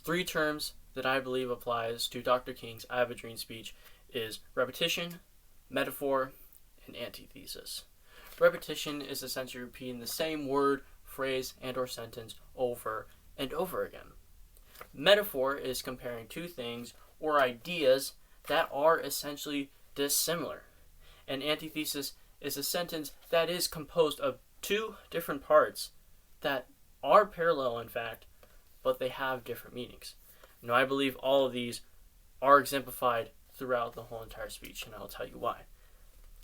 three terms that I believe applies to Dr. King's I Have a Dream speech is repetition, metaphor, and antithesis. Repetition is essentially repeating the same word, phrase, and or sentence over and over again. Metaphor is comparing two things or ideas that are essentially dissimilar. And antithesis is a sentence that is composed of two different parts that are parallel, in fact, but they have different meanings. Now, I believe all of these are exemplified throughout the whole entire speech, and I'll tell you why.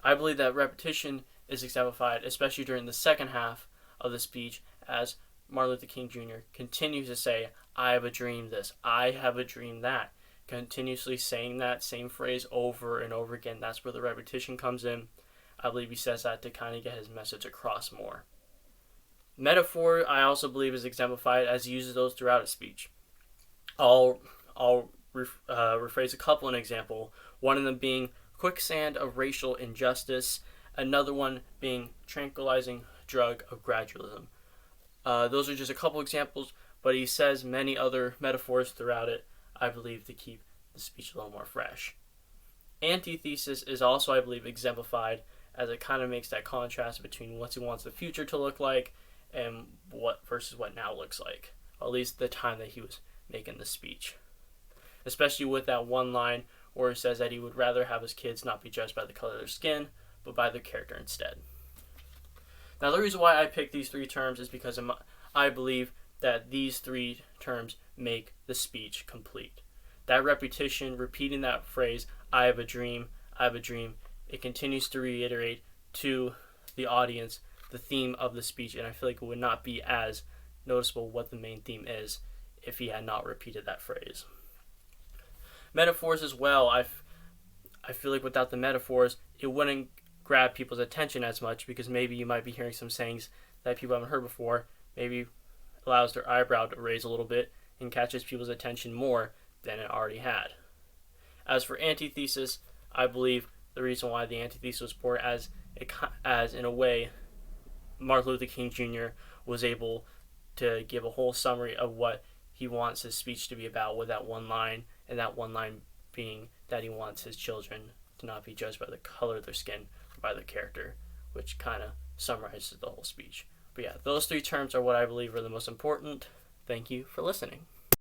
I believe that repetition is exemplified, especially during the second half of the speech, as Martin Luther King Jr. continues to say, I have a dream this, I have a dream that, continuously saying that same phrase over and over again. That's where the repetition comes in. I believe he says that to kind of get his message across more. Metaphor, I also believe, is exemplified as he uses those throughout his speech. I'll rephrase a couple in example. One of them being quicksand of racial injustice. Another one being tranquilizing drug of gradualism. Those are just a couple examples, but he says many other metaphors throughout it, I believe, to keep the speech a little more fresh. Antithesis is also, I believe, exemplified as it kind of makes that contrast between what he wants the future to look like and what versus what now looks like, or at least the time that he was making the speech. Especially with that one line where he says that he would rather have his kids not be judged by the color of their skin, but by their character instead. Now, the reason why I picked these three terms is because I believe that these three terms make the speech complete. That repetition, repeating that phrase, I have a dream, I have a dream, it continues to reiterate to the audience the theme of the speech, and I feel like it would not be as noticeable what the main theme is if he had not repeated that phrase. Metaphors as well, I feel like without the metaphors, it wouldn't grab people's attention as much, because maybe you might be hearing some sayings that people haven't heard before, maybe allows their eyebrow to raise a little bit and catches people's attention more than it already had. As for antithesis, I believe the reason why the antithesis was important as in a way Martin Luther King Jr. was able to give a whole summary of what he wants his speech to be about with that one line, and that one line being that he wants his children to not be judged by the color of their skin, but by their character, which kind of summarizes the whole speech. But yeah, those three terms are what I believe are the most important. Thank you for listening.